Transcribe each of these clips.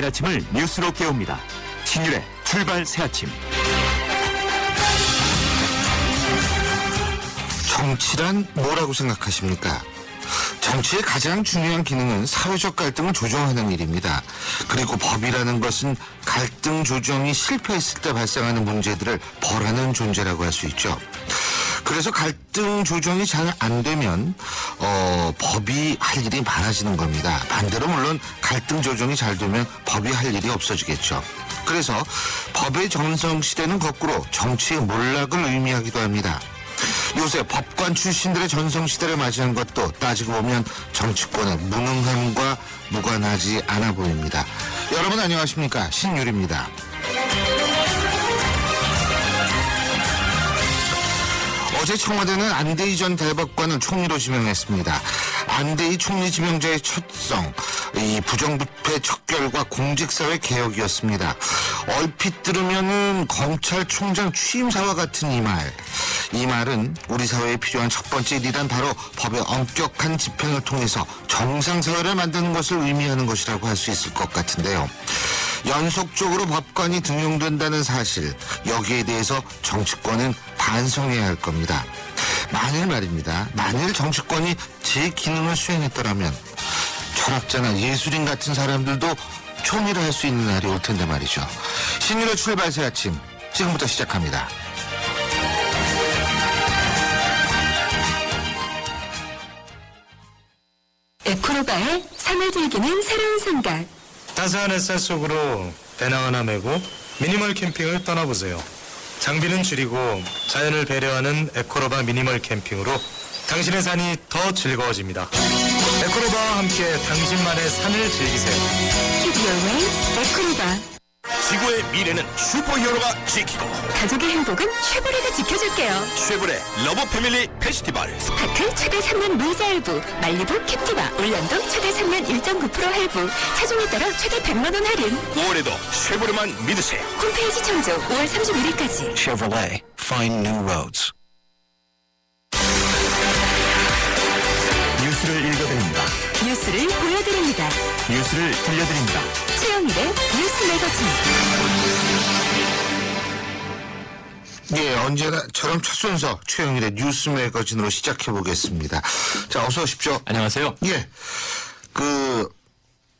매일 아침을 뉴스로 깨웁니다. 신율의 출발 새아침. 정치란 뭐라고 생각하십니까? 정치의 가장 중요한 기능은 사회적 갈등을 조정하는 일입니다. 그리고 법이라는 것은 갈등 조정이 실패했을 때 발생하는 문제들을 벌하는 존재라고 할 수 있죠. 그래서 갈등 조정이 잘 안 되면 법이 할 일이 많아지는 겁니다. 반대로 물론 갈등 조정이 잘 되면 법이 할 일이 없어지겠죠. 그래서 법의 전성시대는 거꾸로 정치의 몰락을 의미하기도 합니다. 요새 법관 출신들의 전성시대를 맞이한 것도 따지고 보면 정치권의 무능함과 무관하지 않아 보입니다. 여러분 안녕하십니까? 신율입니다. 어제 청와대는 안대희 전 대법관을 총리로 지명했습니다. 안대희 총리 지명자의 첫성, 이 부정부패 척결과 공직사회 개혁이었습니다. 얼핏 들으면은 검찰총장 취임사와 같은 이 말은 우리 사회에 필요한 첫 번째 일이란 바로 법의 엄격한 집행을 통해서 정상사회를 만드는 것을 의미하는 것이라고 할 수 있을 것 같은데요. 연속적으로 법관이 등용된다는 사실, 여기에 대해서 정치권은 반성해야 할 겁니다. 만일 정치권이 제 기능을 수행했더라면 철학자나 예술인 같은 사람들도 총리를 할 수 있는 날이 올 텐데 말이죠. 신율의 출발 새 아침, 지금부터 시작합니다. 에코로바의 삶을 즐기는 새로운 생각. 따스한 햇살 속으로 배낭 하나 메고 미니멀 캠핑을 떠나보세요. 장비는 줄이고 자연을 배려하는 에코로바 미니멀 캠핑으로 당신의 산이 더 즐거워집니다. 에코로바와 함께 당신만의 산을 즐기세요. Keep your way, 에코로바. 지구의 미래는 슈퍼히어로가 지키고 가족의 행복은 쉐보레가 지켜줄게요. 쉐보레 러브 패밀리 페스티벌 스파크 최대 3년 무이자 할부, 말리부 캡티바, 올란도 최대 3년 1.9% 할부, 차종에 따라 최대 100만 원 할인. 5월에도 쉐보레만 믿으세요. 홈페이지 청조 5월 31일까지. Chevrolet, find new roads. 뉴스를 읽어드립니다. 뉴스를 보여드립니다. 뉴스를 들려드립니다. 최영일의 뉴스 매거진. 예, 언제나처럼 첫 순서 최영일의 뉴스 매거진으로 시작해 보겠습니다. 자, 어서 오십시오. 안녕하세요. 예,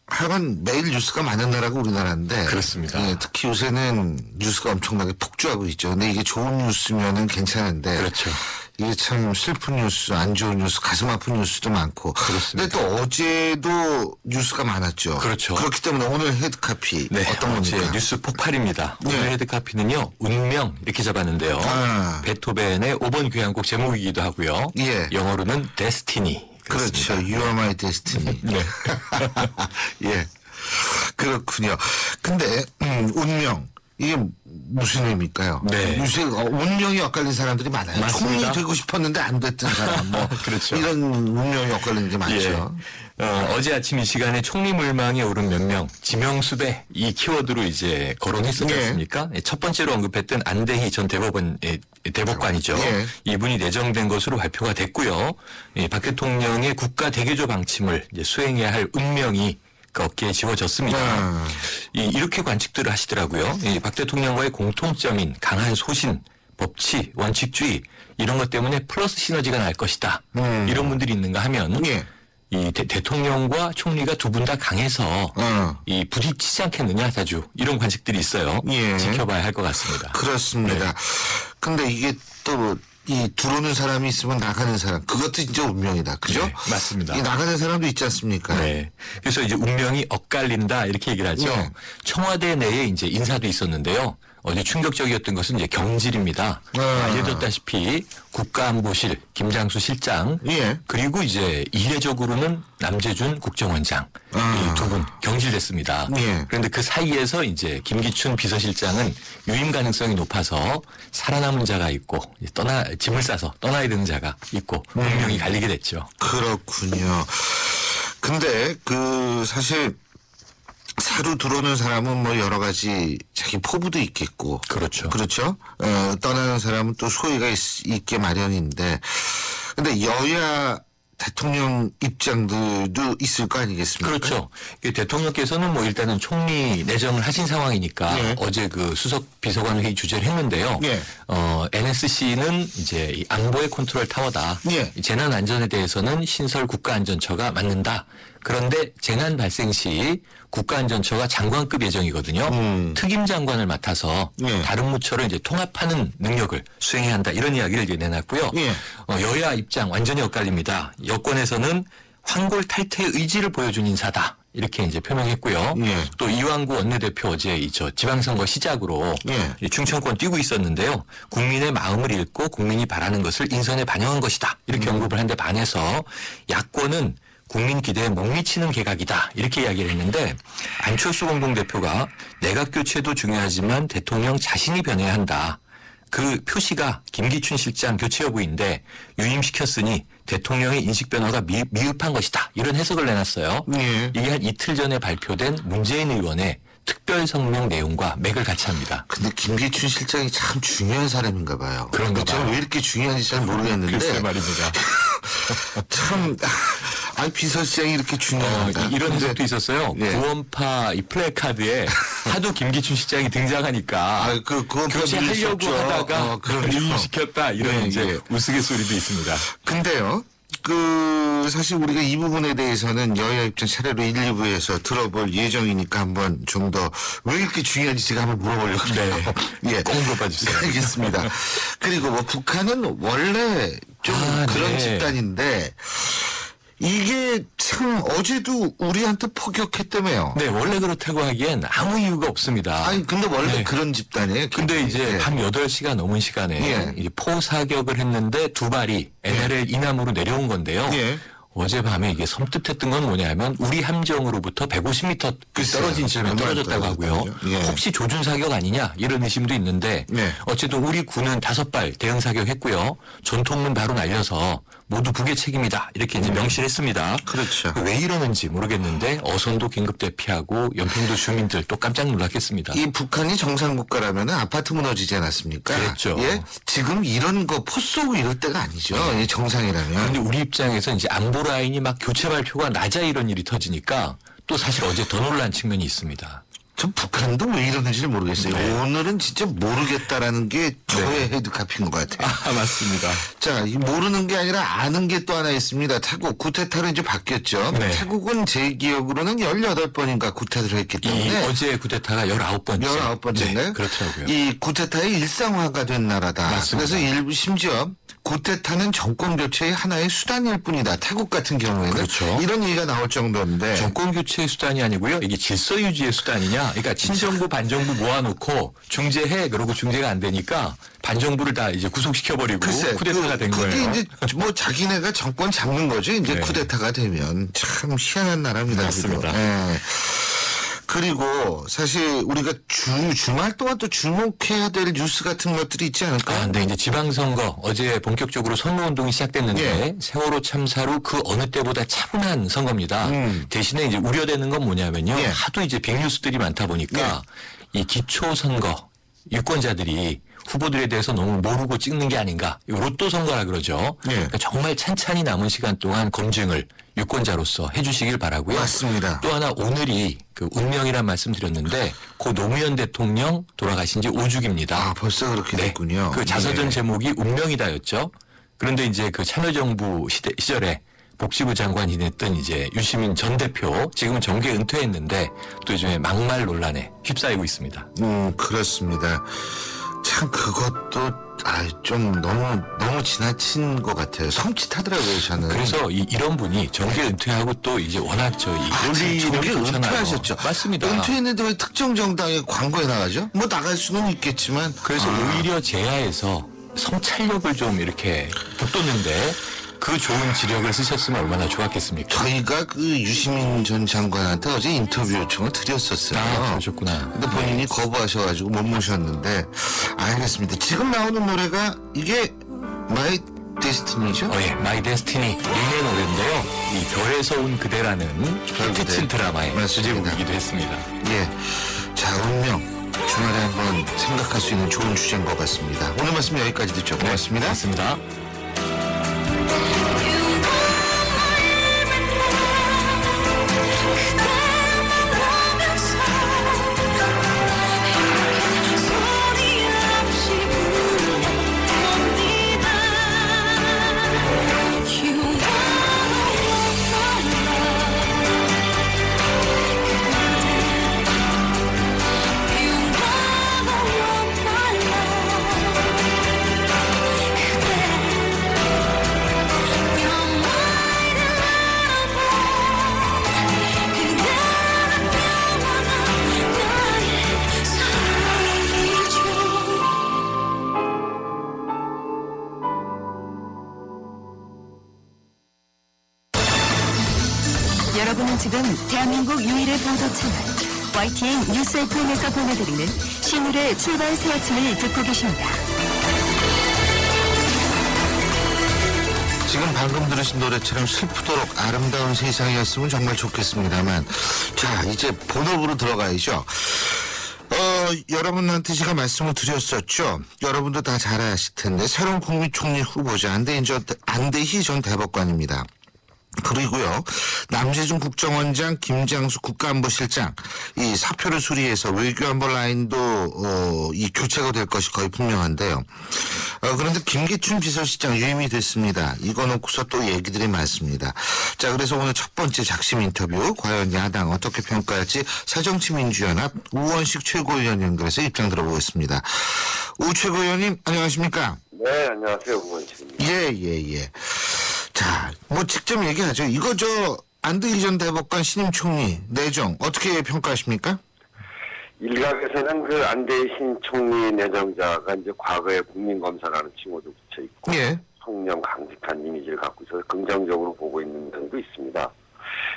하여간 매일 뉴스가 많은 나라가 우리나라인데. 그렇습니다. 예, 특히 요새는 뉴스가 엄청나게 폭주하고 있죠. 근데 이게 좋은 뉴스면은 괜찮은데. 그렇죠. 이게 참 슬픈 뉴스, 안 좋은 뉴스, 가슴 아픈 뉴스도 많고. 그렇습니다. 근데 또 어제도 뉴스가 많았죠. 그렇죠. 그렇기 때문에 오늘 헤드카피. 네, 어떤 어제 겁니까? 뉴스 폭발입니다. 네. 오늘 헤드카피는요, 운명 이렇게 잡았는데요. 아. 베토벤의 5번 교향곡 제목이기도 하고요. 예. 영어로는 데스티니. 그렇죠. You are my destiny. 네. 예. 그렇군요. 근데, 운명. 이게 무슨 의미일까요? 네. 요새 운명이 엇갈린 사람들이 많아요. 맞습니다. 총리 되고 싶었는데 안 됐던 사람. 그렇죠. 이런 운명이 엇갈리는 게 많죠. 예. 어제 아침 이 시간에 총리 물망에 오른 몇 명, 지명수배 이 키워드로 이제 거론했었지 예. 않습니까? 첫 번째로 언급했던 안대희 전 대법관이죠. 예. 이분이 내정된 것으로 발표가 됐고요. 박 대통령의 국가 대개조 방침을 이제 수행해야 할 운명이 그 어깨에 지워졌습니다. 이렇게 관측들을 하시더라고요. 박 대통령과의 공통점인 강한 소신, 법치, 원칙주의 이런 것 때문에 플러스 시너지가 날 것이다. 이런 분들이 있는가 하면 예. 이 대통령과 총리가 두 분 다 강해서 이 부딪히지 않겠느냐 자주 이런 관측들이 있어요. 예. 지켜봐야 할 것 같습니다. 그렇습니다. 네. 근데 이게 또 이 들어오는 사람이 있으면 나가는 사람, 그것도 진짜 운명이다. 그죠? 네, 맞습니다. 이 나가는 사람도 있지 않습니까? 네. 그래서 이제 운명이 엇갈린다 이렇게 얘기를 하죠. 네. 청와대 내에 이제 인사도 있었는데요. 어제 충격적이었던 것은 이제 경질입니다. 알려졌다시피 국가안보실 김장수 실장, 예. 그리고 이제 이례적으로는 남재준 국정원장 이 두 분 경질됐습니다. 예. 그런데 그 사이에서 이제 김기춘 비서실장은 유임 가능성이 높아서 살아남은 자가 있고 짐을 싸서 떠나야 되는 자가 있고 운명이 갈리게 됐죠. 그렇군요. 근데 사실 새로 들어오는 사람은 뭐 여러 가지 자기 포부도 있겠고. 그렇죠. 그렇죠. 떠나는 사람은 또 소위가 있게 마련인데. 근데 여야 대통령 입장들도 있을 거 아니겠습니까? 그렇죠. 대통령께서는 뭐 일단은 총리 내정을 하신 상황이니까 예. 어제 그 수석 비서관 회의 주재를 했는데요. 예. NSC는 이제 이 안보의 컨트롤 타워다. 예. 재난 안전에 대해서는 신설 국가안전처가 맡는다. 그런데 재난 발생 시 국가안전처가 장관급 예정이거든요. 특임 장관을 맡아서 예. 다른 부처를 이제 통합하는 능력을 수행해야 한다. 이런 이야기를 이제 내놨고요. 예. 여야 입장 완전히 엇갈립니다. 여권에서는 황골 탈퇴 의지를 보여준 인사다. 이렇게 이제 표명했고요. 예. 또 이완구 원내대표 어제 지방선거 시작으로 예. 이 충청권 뛰고 있었는데요. 국민의 마음을 읽고 국민이 바라는 것을 인선에 반영한 것이다. 이렇게 언급을 한 데 반해서 야권은 국민 기대에 못 미치는 개각이다. 이렇게 이야기를 했는데 안철수 공동대표가 내각 교체도 중요하지만 대통령 자신이 변해야 한다. 그 표시가 김기춘 실장 교체 여부인데 유임시켰으니 대통령의 인식 변화가 미흡한 것이다. 이런 해석을 내놨어요. 예. 이게 한 이틀 전에 발표된 문재인 의원의 특별 성명 내용과 맥을 같이 합니다. 근데 김기춘 실장이 참 중요한 사람인가 봐요. 그런가 제가 봐요. 왜 이렇게 중요한지 잘 모르겠는데 글쎄 말입니다. 참 비서실장이 이렇게 중요한가. 이런 해석도 있었어요. 예. 구원파 이 플래카드에 하도 김기춘 실장이 등장하니까 그건 교체하려고 하다가 그럼요. 유임시켰다. 이런 예, 이제 예. 우스갯소리도 있습니다. 근데요, 사실 우리가 이 부분에 대해서는 여야 입장 차례로 1, 2부에서 들어볼 예정이니까 한번 좀 더 왜 이렇게 중요한지 제가 한번 물어보려고 해요. 네. 예. 꼭 물어봐 주세요. 알겠습니다. 그리고 뭐 북한은 원래 좀 그런 네. 집단인데 이게 참 어제도 우리한테 폭격했다며요. 네, 원래 그렇다고 하기엔 아무 이유가 없습니다. 아니, 근데 원래 네. 그런 집단이에요. 근데 이제 예. 밤 8시가 넘은 시간에 예. 이제 포사격을 했는데 두 발이 NLL 이남으로 내려온 건데요. 예. 어젯밤에 이게 섬뜩했던 건 뭐냐면 우리 함정으로부터 150m 글쎄요. 떨어진 지점에 얼마나 떨어졌다고 하고요. 떨어졌다고요? 예. 혹시 조준 사격 아니냐 이런 의심도 있는데 네. 어쨌든 우리 군은 5발 대응 사격했고요. 전통문 바로 날려서 모두 북의 책임이다 이렇게 이제 명시했습니다. 그렇죠. 왜 이러는지 모르겠는데 어선도 긴급 대피하고 연평도 주민들 또 깜짝 놀랐겠습니다. 이 북한이 정상국가라면 아파트 무너지지 않았습니까? 그랬죠. 예? 지금 이런 거 포 쏘고 이럴 때가 아니죠. 이 정상이라면. 그런데 우리 입장에서 이제 안보 라인이 막 교체 발표가 낮아 이런 일이 터지니까 또 사실 어제 더 놀란 측면이 있습니다. 전 북한도 왜 이러는지 모르겠어요. 네. 오늘은 진짜 모르겠다라는 게 저의 헤드카피인 것 같아요. 맞습니다. 자, 이 모르는 게 아니라 아는 게 또 하나 있습니다. 태국 구테타로 이제 바뀌었죠. 네. 태국은 제 기억으로는 18번인가 구테타를 했기 때문에 어제 쿠데타가 19번째. 19번째인가요? 네, 그렇더라고요. 이 구테타의 일상화가 된 나라다. 맞습니다. 그래서 일부 심지어 구테타는 정권 교체의 하나의 수단일 뿐이다. 태국 같은 경우에는 그렇죠. 이런 얘기가 나올 정도인데 정권 교체의 수단이 아니고요. 이게 질서 유지의 수단이냐. 그러니까 친정부 반정부 모아놓고 중재해 그러고 중재가 안 되니까 반정부를 다 이제 구속시켜버리고 글쎄, 쿠데타가 된 그게 거예요. 이제 뭐 자기네가 정권 잡는 거죠. 이제 네. 쿠데타가 되면 참 희한한 나라입니다. 맞습니다. 예. 그리고 사실 우리가 주말 동안 또 주목해야 될 뉴스 같은 것들이 있지 않을까요? 근데 이제 지방선거 어제 본격적으로 선거운동이 시작됐는데 예. 세월호 참사로 그 어느 때보다 차분한 선거입니다. 대신에 이제 우려되는 건 뭐냐면요. 예. 하도 이제 빅뉴스들이 많다 보니까 이 기초선거 유권자들이 후보들에 대해서 너무 모르고 찍는 게 아닌가. 이거 로또 선거라 그러죠. 예. 그러니까 정말 찬찬히 남은 시간 동안 검증을 유권자로서 해주시길 바라고요. 맞습니다. 또 하나 오늘이 그 운명이란 말씀 드렸는데 고 노무현 대통령 돌아가신 지 5주기입니다. 아, 벌써 그렇게 됐군요. 그 자서전 예. 제목이 운명이다였죠. 그런데 이제 그 참여정부 시절에 복지부 장관이 됐던 이제 유시민 전 대표 지금은 정계 은퇴했는데 또 요즘에 막말 논란에 휩싸이고 있습니다. 그렇습니다. 참 그것도 좀 너무 지나친 것 같아요. 섬찟하더라고요, 저는. 그래서 이런 분이 정계 은퇴하고 또 이제 워낙 논리 저게 은퇴하셨죠. 맞습니다. 은퇴했는데 왜 특정 정당의 광고에 나가죠? 뭐 나갈 수는 있겠지만. 그래서 오히려 제야에서 성찰력을 좀 이렇게 돋뒀는데 그 좋은 지력을 쓰셨으면 얼마나 좋았겠습니까? 저희가 그 유시민 전 장관한테 어제 인터뷰 요청을 드렸었어요. 그러셨구나. 근데 본인이 거부하셔가지고 못 모셨는데 알겠습니다. 지금 나오는 노래가 이게 마이 데스티니죠? 예, 마이 데스티니 린의 노래인데요. 이 별에서 온 그대라는 그대. 끝인 드라마의 맞습니다. 주제곡이기도 했습니다. 예. 자, 운명. 주말에 한번 생각할 수 있는 좋은 주제인 것 같습니다. 오늘 말씀 여기까지 듣죠. 고맙습니다. 고맙습니다. You are 여러분은 지금 대한민국 유일의 보도 채널 YTN 뉴스 FM에서 보내드리는 신일의 출발 새 아침을 듣고 계십니다. 지금 방금 들으신 노래처럼 슬프도록 아름다운 세상이었으면 정말 좋겠습니다만, 자, 이제 본업으로 들어가야죠. 여러분한테 제가 말씀을 드렸었죠. 여러분도 다 잘 아실 텐데 새로운 국무총리 후보자 안대희 전 대법관입니다. 그리고요, 남재준 국정원장, 김장수 국가안보실장, 이 사표를 수리해서 외교안보 라인도 이 교체가 될 것이 거의 분명한데요. 그런데 김기춘 비서실장 유임이 됐습니다. 이거 놓고서 또 얘기들이 많습니다. 자, 그래서 오늘 첫 번째 작심 인터뷰, 과연 야당 어떻게 평가할지 새정치민주연합 우원식 최고위원 연결해서 입장 들어보겠습니다. 우 최고위원님, 안녕하십니까? 네, 안녕하세요. 우원식입니다. 예. 자, 뭐 직접 얘기하죠. 이거 안대희 전 대법관 신임 총리 내정 어떻게 평가하십니까? 일각에서는 그 안대희 신 총리 내정자가 이제 과거에 국민검사라는 칭호도 붙여 있고 예. 총령 강직한 이미지를 갖고 있어서 긍정적으로 보고 있는 면도 있습니다.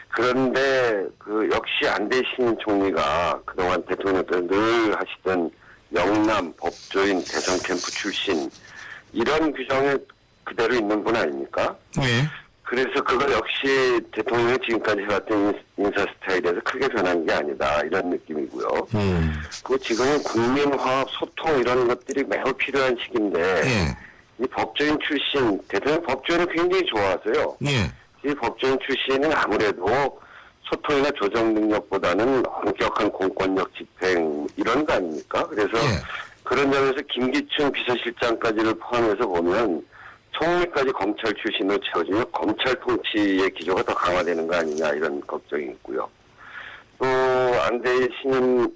그런데 그 역시 안대희 신 총리가 그동안 대통령 때 늘 하시던 영남 법조인 대선 캠프 출신 이런 규정에 그대로 있는 분 아닙니까? 예. 그래서 그걸 역시 대통령이 지금까지 해왔던 인사 스타일에서 크게 변한 게 아니다 이런 느낌이고요. 그 지금은 국민화합, 소통 이런 것들이 매우 필요한 시기인데 예. 이 법조인 출신 대통령 법조인을 굉장히 좋아하세요. 예. 이 법조인 출신은 아무래도 소통이나 조정 능력보다는 엄격한 공권력 집행 이런 거 아닙니까? 그래서 예. 그런 점에서 김기춘 비서실장까지를 포함해서 보면 총리까지 검찰 출신으로 채워지면 검찰 통치의 기조가 더 강화되는 거 아니냐 이런 걱정이 있고요. 또 안대희 신임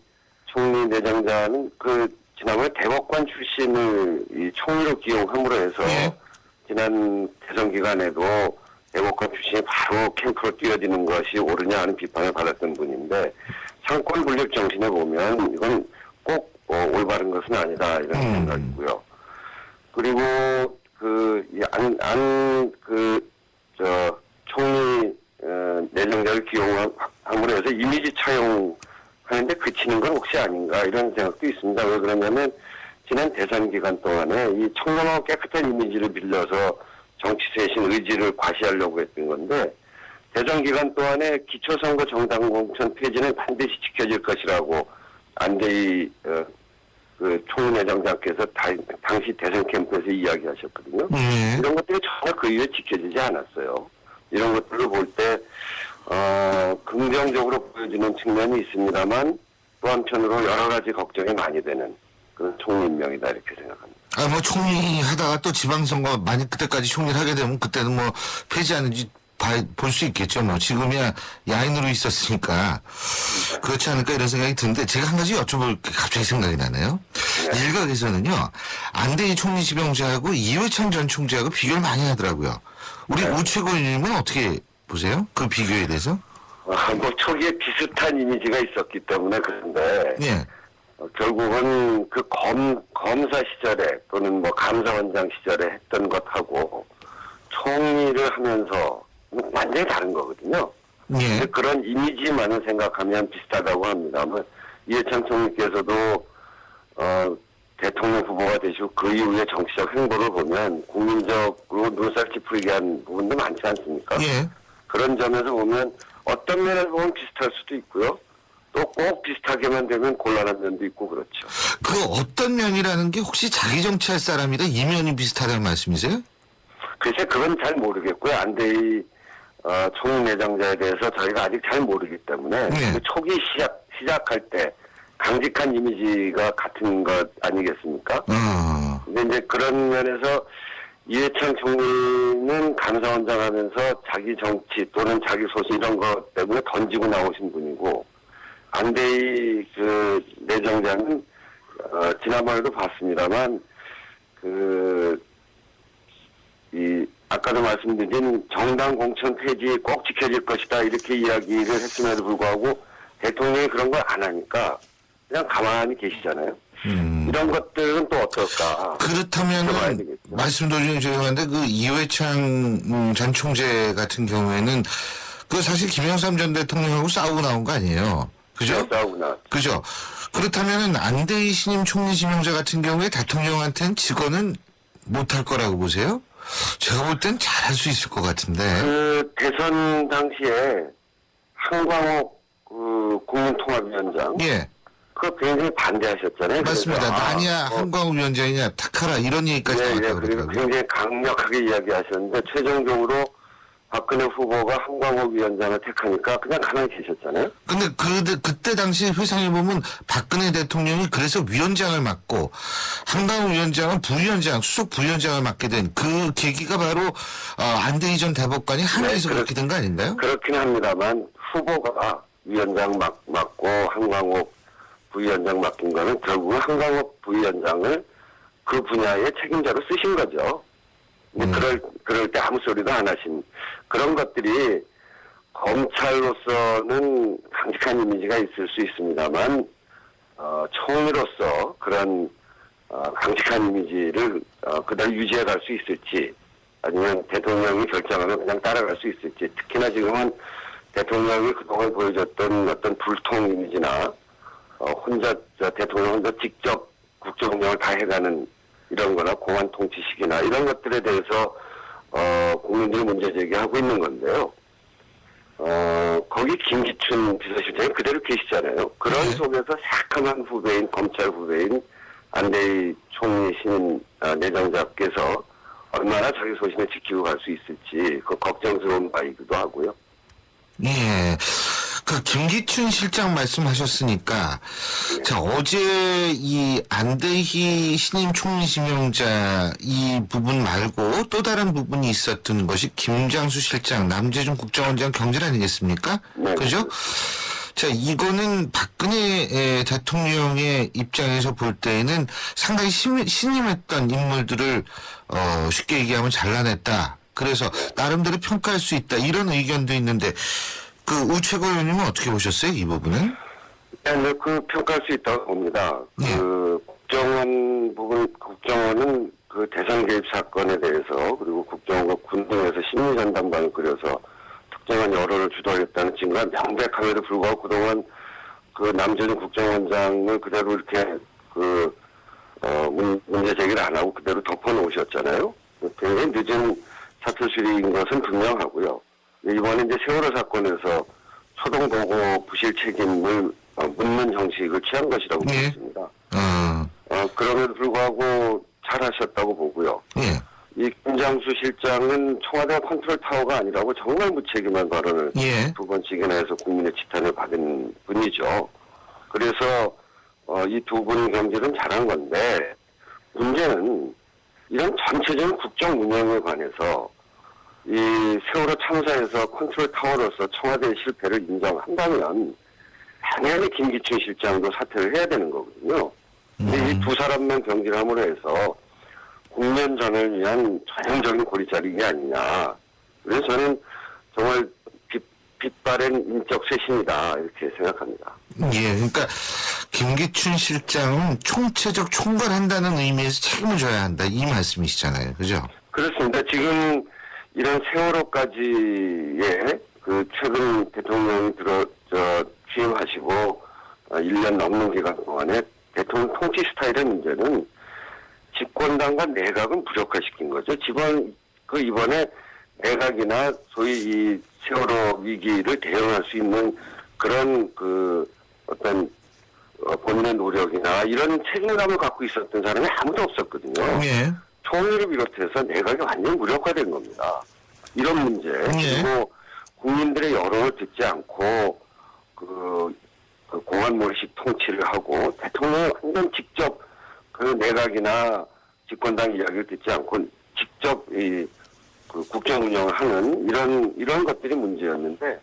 총리 내정자는 그 지난번에 대법관 출신을 이 총리로 기용함으로 해서 네. 지난 대선 기간에도 대법관 출신이 바로 캠프로 뛰어드는 것이 옳으냐 하는 비판을 받았던 분인데 상권 분립 정신에 보면 이건 꼭 올바른 것은 아니다 이런 생각이고요. 그리고 총리, 내정자를 기용함으로 해서 이미지 차용하는데 그치는 건 혹시 아닌가 이런 생각도 있습니다. 왜 그러냐면 지난 대선 기간 동안에 이 청렴하고 깨끗한 이미지를 빌려서 정치 쇄신 의지를 과시하려고 했던 건데 대선 기간 동안에 기초선거 정당 공천 폐지는 반드시 지켜질 것이라고 안대희 그 총리 내정자께서 당시 대선 캠프에서 이야기하셨거든요. 이런 것들이 전혀 그 이후에 지켜지지 않았어요. 이런 것들을 볼 때 긍정적으로 보여지는 측면이 있습니다만 또 한편으로 여러 가지 걱정이 많이 되는 그런 총리 임명이다 이렇게 생각합니다. 뭐 총리 하다가 또 지방선거 만약 그때까지 총리를 하게 되면 그때는 뭐 폐지하는지 볼 수 있겠죠. 뭐 지금이야 야인으로 있었으니까 그렇지 않을까 이런 생각이 드는데 제가 한 가지 여쭤볼 게 갑자기 생각이 나네요. 일각에서는요 안대희 총리 지명자하고 이회창 전 총재하고 비교를 많이 하더라고요. 우리 우 최고위원님은 어떻게 보세요? 그 비교에 대해서? 뭐 초기에 비슷한 이미지가 있었기 때문에 그런데 예. 결국은 그 검사 시절에 또는 뭐 감사원장 시절에 했던 것하고 총리를 하면서 완전히 다른 거거든요. 예. 그런 이미지만을 생각하면 비슷하다고 합니다만 이해창 총리께서도 대통령 후보가 되시고 그 이후에 정치적 행보를 보면 국민적으로 눈살 찌푸리게 한 부분도 많지 않습니까? 예. 그런 점에서 보면 어떤 면에서 보면 비슷할 수도 있고요. 또 꼭 비슷하게만 되면 곤란한 면도 있고 그렇죠. 그 어떤 면이라는 게 혹시 자기 정치할 사람이라 이면이 비슷하다는 말씀이세요? 글쎄 그건 잘 모르겠고요. 안대희 총리 내정자에 대해서 저희가 아직 잘 모르기 때문에 네. 그 초기 시작할 때 강직한 이미지가 같은 것 아니겠습니까? 근데 이제 그런 면에서 이회창 총리는 감사원장 하면서 자기 정치 또는 자기 소신 이런 것 때문에 던지고 나오신 분이고 안대희 그 내정자는 지난번에도 봤습니다만 아까도 말씀드린 정당 공천 폐지 꼭 지켜질 것이다 이렇게 이야기를 했음에도 불구하고 대통령이 그런 걸 안 하니까 그냥 가만히 계시잖아요. 이런 것들은 또 어떨까? 그렇다면 말씀도 좀 죄송한데 그 이회창 전 총재 같은 경우에는 그 사실 김영삼 전 대통령하고 싸우고 나온 거 아니에요. 그죠? 싸우고 나왔죠. 그죠? 그렇다면 안대희 신임 총리 지명자 같은 경우에 대통령한테는 직언은 못할 거라고 보세요? 제가 볼 땐 잘할 수 있을 것 같은데. 그 대선 당시에 한광옥 그 국민통합위원장 예, 그 굉장히 반대하셨잖아요. 맞습니다. 그래서 나냐 한광우 위원장이냐 탁하라 이런 얘기까지 네, 나왔다고 그리고 그러더라고요. 굉장히 강력하게 이야기하셨는데 최종적으로 박근혜 후보가 한광옥 위원장을 택하니까 그냥 가만히 계셨잖아요. 근데 그때 당시에 회상해 보면 박근혜 대통령이 그래서 위원장을 맡고 한강우 위원장은 부위원장, 수석 부위원장을 맡게 된 그 계기가 바로 안대희 전 대법관이 항의해서 네, 그렇게 된 거 아닌가요? 그렇긴 합니다만 후보가 위원장 맡고 한광옥 부위원장 맡긴 거는 결국은 한광옥 부위원장을 그 분야의 책임자로 쓰신 거죠. 근데 그럴 때 아무 소리도 안 하신 그런 것들이 검찰로서는 강직한 이미지가 있을 수 있습니다만 총리로서 그런 강직한 이미지를 그대로 유지해 갈 수 있을지 아니면 대통령이 결정하면 그냥 따라갈 수 있을지 특히나 지금은 대통령이 그동안 보여줬던 어떤 불통 이미지나 대통령 혼자 직접 국정운영을 다 해가는 이런 거나 공안 통치식이나 이런 것들에 대해서 국민들이 문제 제기하고 있는 건데요. 거기 김기춘 비서실장이 그대로 계시잖아요. 그런 네. 속에서 새카만 후배인 검찰 후배인 안대희 총리 신임 내정자께서 얼마나 자기 소신을 지키고 갈 수 있을지 그 걱정스러운 바이기도 하고요. 예. 그 김기춘 실장 말씀하셨으니까 자 어제 이 안대희 신임 총리 지명자 이 부분 말고 또 다른 부분이 있었던 것이 김장수 실장 남재준 국정원장 경질 아니겠습니까? 네. 그죠? 자 이거는 박근혜 대통령의 입장에서 볼 때에는 상당히 신임했던 인물들을 쉽게 얘기하면 잘라냈다. 그래서 나름대로 평가할 수 있다 이런 의견도 있는데 그 우최고 의원님은 어떻게 보셨어요 이 부분은? 네, 그 평가할 수 있다고 봅니다. 네. 그 국정원은 그 대선 개입 사건에 대해서 그리고 국정원과 군 등에서 심리 전담반을 꾸려서 특정한 여론을 주도하겠다는 증거가 명백함에도 불구하고 그동안 그 남재준 국정원장을 그대로 이렇게 문제 제기를 안 하고 그대로 덮어놓으셨잖아요. 굉장히 늦은 사표 수리인 것은 분명하고요. 이번에 이제 세월호 사건에서 초동보고 부실 책임을 묻는 형식을 취한 것이라고 예. 보겠습니다. 그럼에도 불구하고 잘하셨다고 보고요. 예. 이 김장수 실장은 청와대 컨트롤 타워가 아니라고 정말 무책임한 발언을 예. 두 번씩이나 해서 국민의 지탄을 받은 분이죠. 그래서 이 두 분 경질은 잘한 건데 문제는 이런 전체적인 국정 운영에 관해서 이 세월호 참사에서 컨트롤 타워로서 청와대의 실패를 인정한다면 당연히 김기춘 실장도 사퇴를 해야 되는 거거든요. 근데 이 두 사람만 경질함으로 해서 국면전을 위한 전형적인 고리자리기 아니냐. 그래서 저는 정말 빛바랜 인적 쇄신이다 이렇게 생각합니다. 예, 그러니까 김기춘 실장은 총체적 총괄한다는 의미에서 책임을 져야 한다 이 말씀이시잖아요, 그죠? 그렇습니다. 지금 이런 세월호까지의 그 최근 대통령이 취임하시고 1년 넘는 기간 동안에 대통령 통치 스타일의 문제는 집권당과 내각은 무력화시킨 거죠. 이번에 내각이나 소위 이 세월호 위기를 대응할 수 있는 그런 어떤 본인의 노력이나 이런 책임감을 갖고 있었던 사람이 아무도 없었거든요. 예. 총리를 비롯해서 내각이 완전히 무력화된 겁니다. 이런 문제 예. 그리고 국민들의 여론을 듣지 않고 그 공안 몰식 통치를 하고 대통령이 완전 직접 그 내각이나 집권당 이야기를 듣지 않고 직접 그 국정 운영을 하는 이런 것들이 문제였는데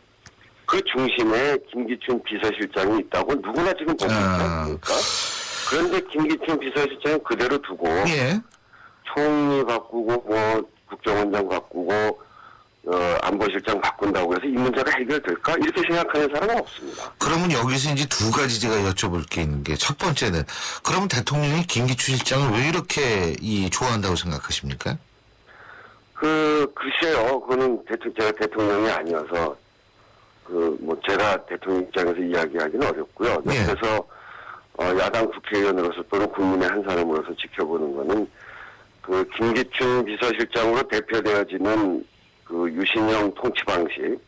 그 중심에 김기춘 비서실장이 있다고 누구나 지금 보고 있지 않습니까? 그런데 김기춘 비서실장은 그대로 두고 예. 총리 바꾸고 국정원장 바꾸고 안보실장 바꾼다고 해서 이 문제가 해결될까? 이렇게 생각하는 사람은 없습니다. 그러면 여기서 이제 두 가지 제가 여쭤볼 게 있는 게 첫 번째는 그러면 대통령이 김기춘 실장을 왜 이렇게 좋아한다고 생각하십니까? 글쎄요. 그거는 제가 대통령이 아니어서 제가 대통령 입장에서 이야기하기는 어렵고요. 예. 그래서 야당 국회의원으로서 또는 국민의 한 사람으로서 지켜보는 거는 그 김기춘 비서실장으로 대표되어지는 그 유신형 통치 방식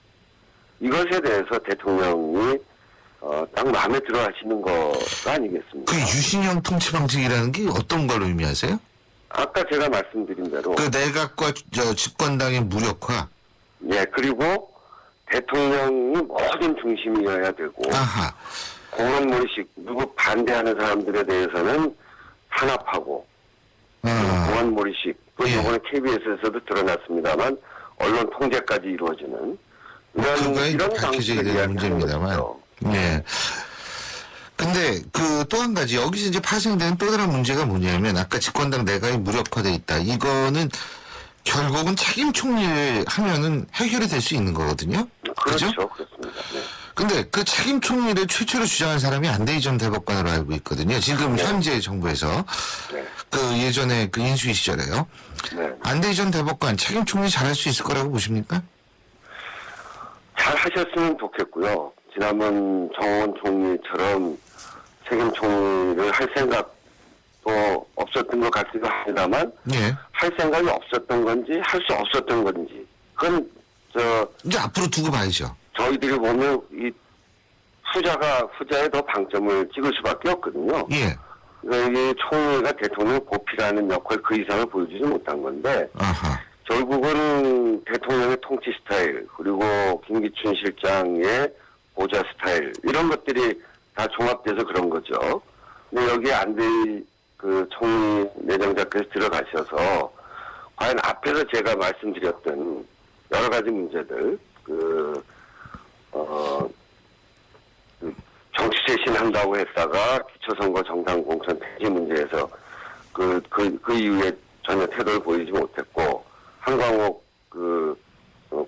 이것에 대해서 대통령이 딱 마음에 들어 하시는 거가 아니겠습니까? 그 유신형 통치 방식이라는 게 어떤 걸 의미하세요? 아까 제가 말씀드린 대로 그 내각과 집권당의 무력화. 예, 그리고 대통령이 모든 중심이어야 되고 아하. 공안몰이식 누구 반대하는 사람들에 대해서는 탄압하고 공안몰이식 또 예. 이번에 KBS에서도 드러났습니다만 언론 통제까지 이루어지는 그거에 이런 밝혀져야 방식을 되는 이야기하는 문제입니다만. 거죠. 예. 근데 그 또 한 가지 여기서 이제 파생되는 또 다른 문제가 뭐냐면 아까 집권당 내각이 무력화돼 있다. 이거는 결국은 책임 총리를 하면은 해결이 될 수 있는 거거든요. 그렇죠, 그죠? 그렇습니다. 네. 근데 그 책임 총리를 최초로 주장한 사람이 안대희 전 대법관으로 알고 있거든요. 지금 현재 정부에서 네. 그 예전에 그 인수위 시절에요. 네. 안대희 전 대법관 책임 총리 잘할 수 있을 거라고 보십니까? 잘 하셨으면 좋겠고요. 지난번 정원 총리처럼 책임 총리를 할 생각도 없었던 것 같기도 합니다만 예. 할 생각이 없었던 건지 할 수 없었던 건지 그건 이제 앞으로 두고 봐야죠. 저희들이 보면 이 후자에 더 방점을 찍을 수밖에 없거든요. 예. 이 총리가 대통령 보필하는 역할 그 이상을 보여주지 못한 건데 아하. 결국은 대통령의 통치 스타일 그리고 김기춘 실장의 보좌 스타일 이런 것들이 다 종합돼서 그런 거죠. 근데 여기에 안대희 그 총리 내정자께서 들어가셔서 과연 앞에서 제가 말씀드렸던 여러 가지 문제들 정치 쇄신한다고 했다가 기초선거 정당 공천 폐지 문제에서 그 이후에 전혀 태도를 보이지 못했고 한광옥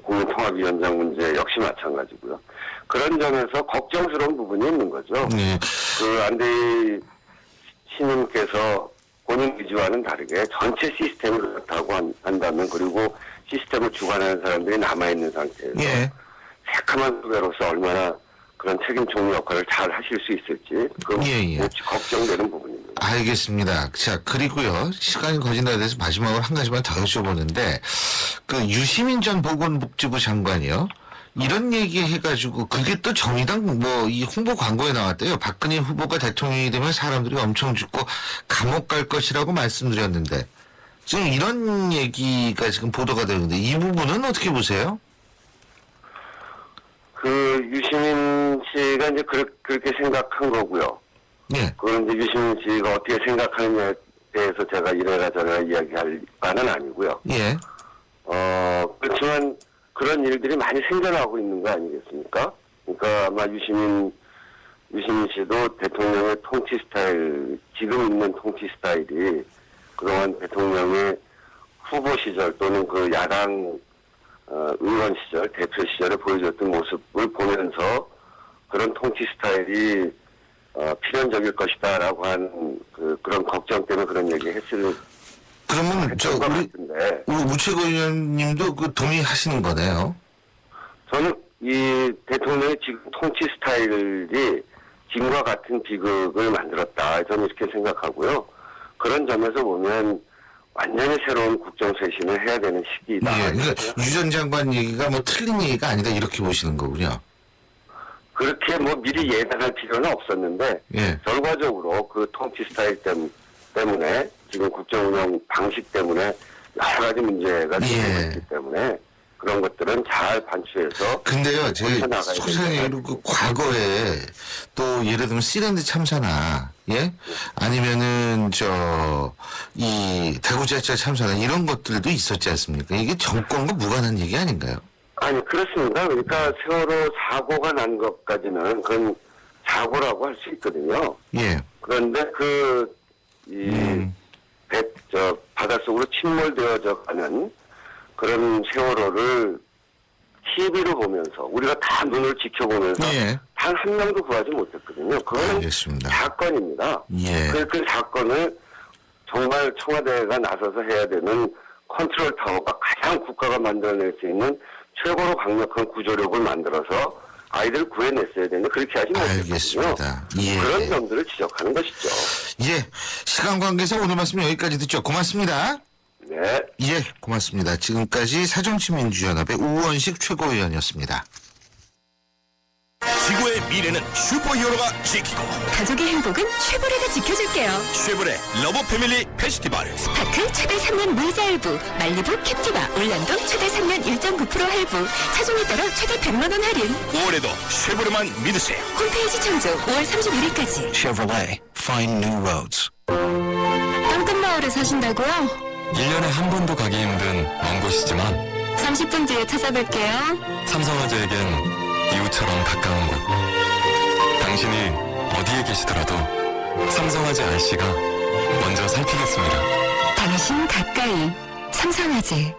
국민통합위원장 문제 역시 마찬가지고요. 그런 점에서 걱정스러운 부분이 있는 거죠. 네. 그 안대희 신임께서 본인 의지와는 다르게 전체 시스템을 그렇다고 한다면 그리고 시스템을 주관하는 사람들이 남아있는 상태에서 예. 새카만 후배로서 얼마나 그런 책임 총리 역할을 잘 하실 수 있을지 그 예. 걱정되는 부분입니다. 알겠습니다. 자, 그리고요. 시간이 거진다에 대해서 마지막으로 한 가지만 더 여쭤보는데 그 유시민 전 보건복지부 장관이요. 이런 얘기 해가지고 그게 또 정의당 이 홍보 광고에 나왔대요. 박근혜 후보가 대통령이 되면 사람들이 엄청 죽고 감옥 갈 것이라고 말씀드렸는데 지금 이런 얘기가 지금 보도가 되는데 이 부분은 어떻게 보세요? 그 유시민 씨가 이제 그렇게 생각한 거고요. 예. 그건 이제 유시민 씨가 어떻게 생각하느냐에 대해서 제가 이래라 저래라 이야기할 바는 아니고요. 예. 그렇지만 그런 일들이 많이 생겨나고 있는 거 아니겠습니까? 그러니까 아마 유시민 씨도 대통령의 통치 스타일, 지금 있는 통치 스타일이 그동안 대통령의 후보 시절 또는 그 야당 의원 시절, 대표 시절에 보여줬던 모습을 보면서 그런 통치 스타일이 필연적일 것이다라고 하는 그런 걱정 때문에 그런 얘기 했을 그러면 것 같은데 우리 우체국 의원님도 그 동의하시는 거네요. 저는 이 대통령의 지금 통치 스타일이 지금과 같은 비극을 만들었다. 저는 이렇게 생각하고요. 그런 점에서 보면 완전히 새로운 국정 쇄신을 해야 되는 시기다. 예. 그러니까 유 전 장관 얘기가 틀린 얘기가 아니다 이렇게 보시는 거군요. 그렇게 미리 예단할 필요는 없었는데 예. 결과적으로 그 통치 스타일 때문에 지금 국정 운영 방식 때문에 여러 가지 문제가 생겼기 때문에 그런 것들은 잘 반추해서 근데요, 제 고쳐나가야 소상으로 그 과거에 또 예를 들면 시랜드 참사나 예 아니면은 이 대구지하철 참사나 이런 것들도 있었지 않습니까? 이게 정권과 무관한 얘기 아닌가요? 아니 그렇습니다. 그러니까 세월호 사고가 난 것까지는 그건 사고라고 할 수 있거든요. 예. 그런데 바닷속으로 침몰되어져 가는 그런 세월호를 TV로 보면서 우리가 다 눈을 지켜보면서 예. 단 한 명도 구하지 못했거든요. 그거는 알겠습니다. 사건입니다. 예. 그 사건을 정말 청와대가 나서서 해야 되는 컨트롤 타워가 가장 국가가 만들어낼 수 있는 최고로 강력한 구조력을 만들어서 아이들을 구해냈어야 되는데 그렇게 하지 못했거든요. 알겠습니다. 예. 그런 점들을 지적하는 것이죠. 예. 시간 관계상 오늘 말씀 여기까지 듣죠. 고맙습니다. 네. 예, 고맙습니다. 지금까지 새정치민주연합의 우원식 최고위원이었습니다. 지구의 미래는 슈퍼히어로가 지키고 가족의 행복은 쉐보레가 지켜줄게요. 쉐보레 러브 패밀리 페스티벌 스파크 최대 3년 무이자 할부, 말리부 캡티바 올란도 최대 3년 1.9% 할부, 차종에 따라 최대 100만 원 할인. 5월에도 쉐보레만 믿으세요. 홈페이지 청조 5월 31일까지. Chevrolet, find new roads. 땅끝마을에 사신다고요? 1년에 한 번도 가기 힘든 먼 곳이지만 30분 뒤에 찾아뵐게요. 삼성화재에겐 이웃처럼 가까운 곳. 당신이 어디에 계시더라도 삼성화재 RC가 먼저 살피겠습니다. 당신 가까이 삼성화재.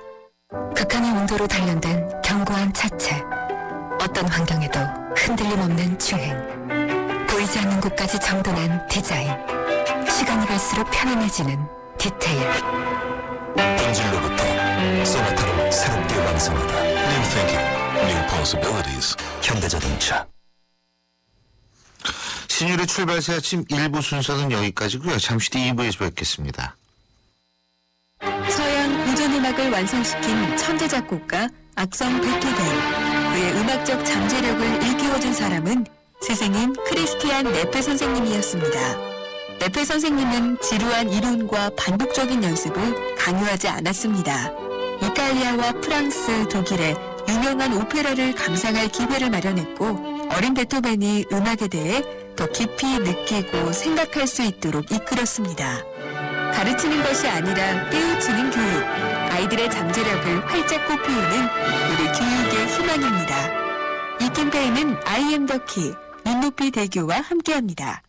극한의 온도로 단련된 견고한 차체. 어떤 환경에도 흔들림 없는 주행. 보이지 않는 곳까지 정돈한 디자인. 시간이 갈수록 편안해지는 디테일. 본질로부터 소나타로 새롭게 완성하다. New Thinking, New Possibilities. 현대자동차. 신율의 출발새 아침 1부 순서는 여기까지고요. 잠시 뒤 2부에서 뵙겠습니다. 서양 고전음악을 완성시킨 천재 작곡가 악성 베토벤. 그의 음악적 잠재력을 일깨워준 사람은 스승인 크리스티안 네페 선생님이었습니다. 네페 선생님은 지루한 이론과 반복적인 연습을 강요하지 않았습니다. 이탈리아와 프랑스, 독일의 유명한 오페라를 감상할 기회를 마련했고 어린 베토벤이 음악에 대해 더 깊이 느끼고 생각할 수 있도록 이끌었습니다. 가르치는 것이 아니라 깨우치는 교육, 아이들의 잠재력을 활짝 꽃피우는 우리 교육의 희망입니다. 이 캠페인은 I am the key, 눈높이 대교와 함께합니다.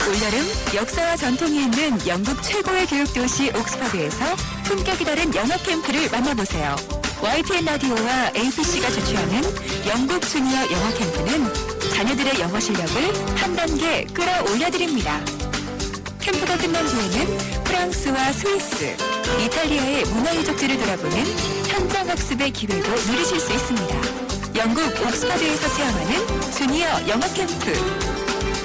올여름 역사와 전통이 있는 영국 최고의 교육도시 옥스퍼드에서 품격이 다른 영어 캠프를 만나보세요. YTN 라디오와 ABC가 주최하는 영국 주니어 영어 캠프는 자녀들의 영어 실력을 한 단계 끌어올려드립니다. 캠프가 끝난 뒤에는 프랑스와 스위스, 이탈리아의 문화 유적지를 돌아보는 현장 학습의 기회도 누리실 수 있습니다. 영국 옥스퍼드에서 체험하는 주니어 영어 캠프.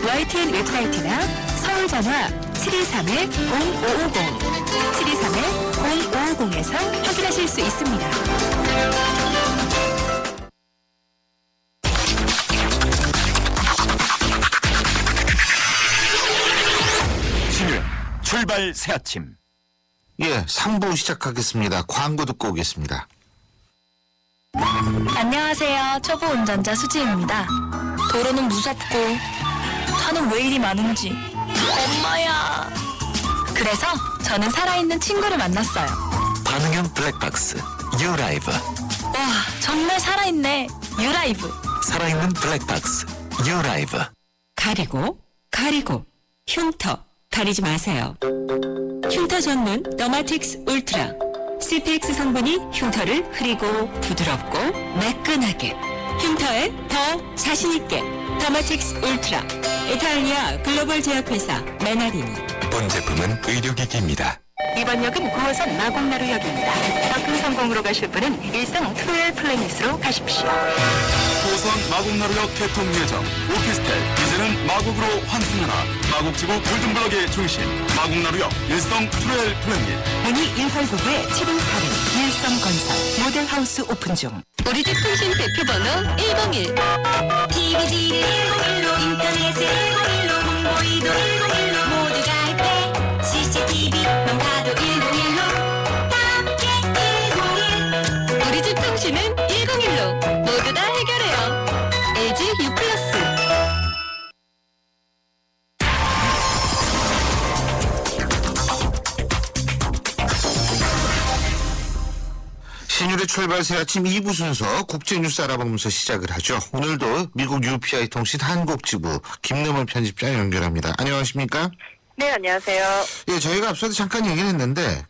YTN 웹사이트나 서울 전화 723-0550, 723-0550에서 확인하실 수 있습니다. 신율 출발 새 아침. 예, 3부 시작하겠습니다. 광고 듣고 오겠습니다. 안녕하세요. 초보 운전자 수지입니다. 도로는 무섭고 차는 왜 이리 많은지 엄마야. 그래서 저는 살아있는 친구를 만났어요. 반응형 블랙박스 유라이브. 와, 정말 살아있네. 유라이브. 살아있는 블랙박스 유라이브. 가리고 흉터 가리지 마세요. 흉터 전문 더마틱스 울트라. CPX 성분이 흉터를 흐리고 부드럽고 매끈하게, 흉터에 더 자신있게. 더마틱스 울트라. 이탈리아 글로벌 제약회사 메나리니. 본 제품은 의료기기입니다. 이번 역은 9호선 마곡나루역입니다. 박흥성공으로 가실 분은 일성 트로엘 플래닛으로 가십시오. 5호선 마곡나루역 개통 예정. 오피스텔 이제는 마곡으로 환승하라. 마곡지구 골든블럭의 중심 마곡나루역 일성 트로엘 플래닛. 문이 1활구부에 718인 일성건설 모델하우스 오픈 중. 우리 집 통신 대표번호 101. TVG 101로 인터넷을 101로 홍보이도 101로 모두가 할 때 CCTV만 봐도 101로 함께 101. 우리 집 통신은 101로 모두 다 해결해요. LG U+. 신율의 출발새 아침 2부 순서 국제뉴스 알아보면서 시작을 하죠. 오늘도 미국 UPI 통신 한국지부 김남원 편집장 연결합니다. 안녕하십니까? 네, 안녕하세요. 예, 저희가 앞서도 잠깐 얘기를 했는데,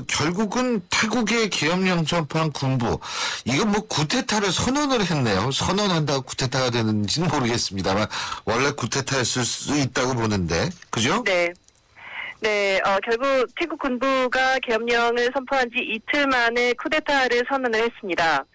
결국은 태국의 계엄령 선포한 군부, 이거 뭐 구테타를 선언을 했네요. 선언한다고 구테타가 되는지는 모르겠습니다만, 원래 구테타였을 수 있다고 보는데, 그죠? 네. 네, 결국 태국 군부가 계엄령을 선포한 지 이틀 만에 쿠데타를 선언을 했습니다.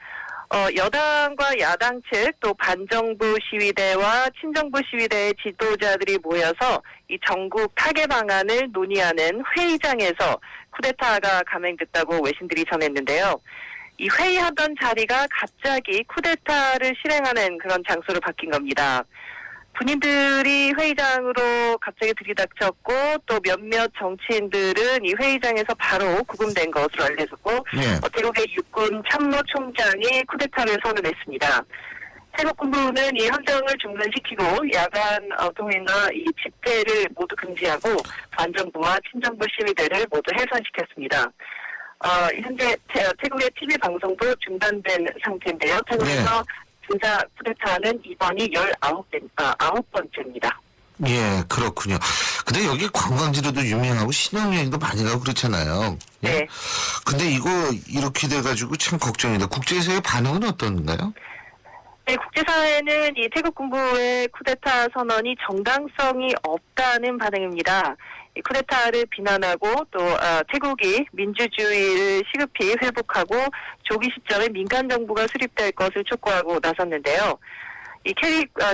여당과 야당 측 또 반정부 시위대와 친정부 시위대의 지도자들이 모여서 이 전국 타개 방안을 논의하는 회의장에서 쿠데타가 감행됐다고 외신들이 전했는데요. 이 회의하던 자리가 갑자기 쿠데타를 실행하는 그런 장소로 바뀐 겁니다. 군인들이 회의장으로 갑자기 들이닥쳤고 또 몇몇 정치인들은 이 회의장에서 바로 구금된 것으로 알려졌고 예. 태국의 육군 참모총장이 쿠데타를 선언했습니다. 태국 군부는 이 헌정을 중단시키고 야간 동행과 이 집회를 모두 금지하고 반정부와 친정부 시위대를 모두 해산시켰습니다. 현재 태국의 TV 방송도 중단된 상태인데요. 태국에서 진짜 쿠데타는 이번이 19번째입니다. 예, 그렇군요. 근데 여기 관광지로도 유명하고 신혼여행도 많이 가고 그렇잖아요. 예? 네. 근데 이거 이렇게 돼가지고 참 걱정입니다. 국제사회 반응은 어떤가요? 네, 국제사회는 이 태국 군부의 쿠데타 선언이 정당성이 없다는 반응입니다. 이 쿠데타를 비난하고 또 태국이 민주주의를 시급히 회복하고 조기 시점에 민간 정부가 수립될 것을 촉구하고 나섰는데요. 이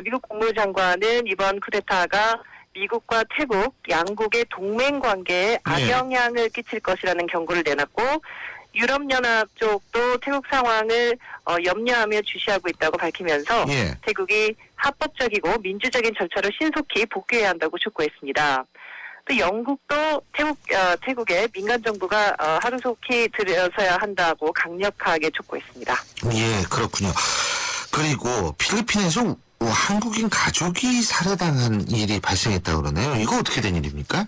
미국 국무장관은 이번 쿠데타가 미국과 태국 양국의 동맹 관계에 악영향을 끼칠 것이라는 경고를 내놨고 유럽연합 쪽도 태국 상황을 염려하며 주시하고 있다고 밝히면서 태국이 합법적이고 민주적인 절차를 신속히 복귀해야 한다고 촉구했습니다. 또 영국도 태국의 민간 정부가 하루속히 들여서야 한다고 강력하게 촉구했습니다. 예, 그렇군요. 그리고 필리핀에서 한국인 가족이 살해당한 일이 발생했다고 그러네요. 이거 어떻게 된 일입니까?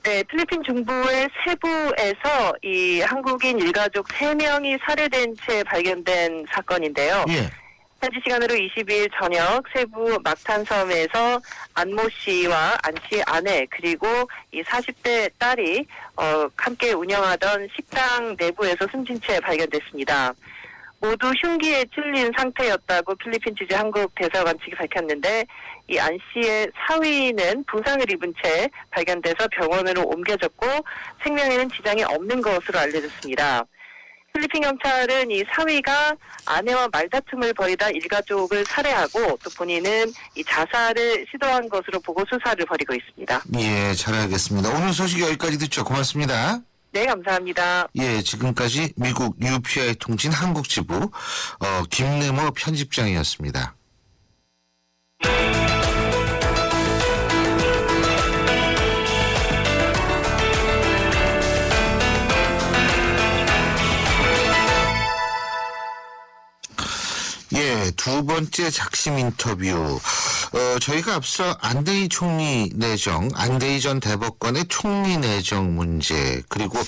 네, 필리핀 중부의 세부에서 이 한국인 일가족 3명이 살해된 채 발견된 사건인데요. 예. 현지 시간으로 22일 저녁 세부 막탄섬에서 안모 씨와 안 씨 아내 그리고 이 40대 딸이 함께 운영하던 식당 내부에서 숨진 채 발견됐습니다. 모두 흉기에 찔린 상태였다고 필리핀 지지 한국 대사관 측이 밝혔는데 이 안 씨의 사위는 부상을 입은 채 발견돼서 병원으로 옮겨졌고 생명에는 지장이 없는 것으로 알려졌습니다. 필리핀 경찰은 이 사위가 아내와 말다툼을 벌이다 일가족을 살해하고 또 본인은 이 자살을 시도한 것으로 보고 수사를 벌이고 있습니다. 예, 잘 알겠습니다. 오늘 소식 여기까지 듣죠. 고맙습니다. 네, 감사합니다. 예, 지금까지 미국 UPI 통신 한국지부 김래모 편집장이었습니다. 예, 두 번째 작심 인터뷰. 저희가 앞서 안대희 총리 내정, 안대희 전 대법관의 총리 내정 문제, 그리고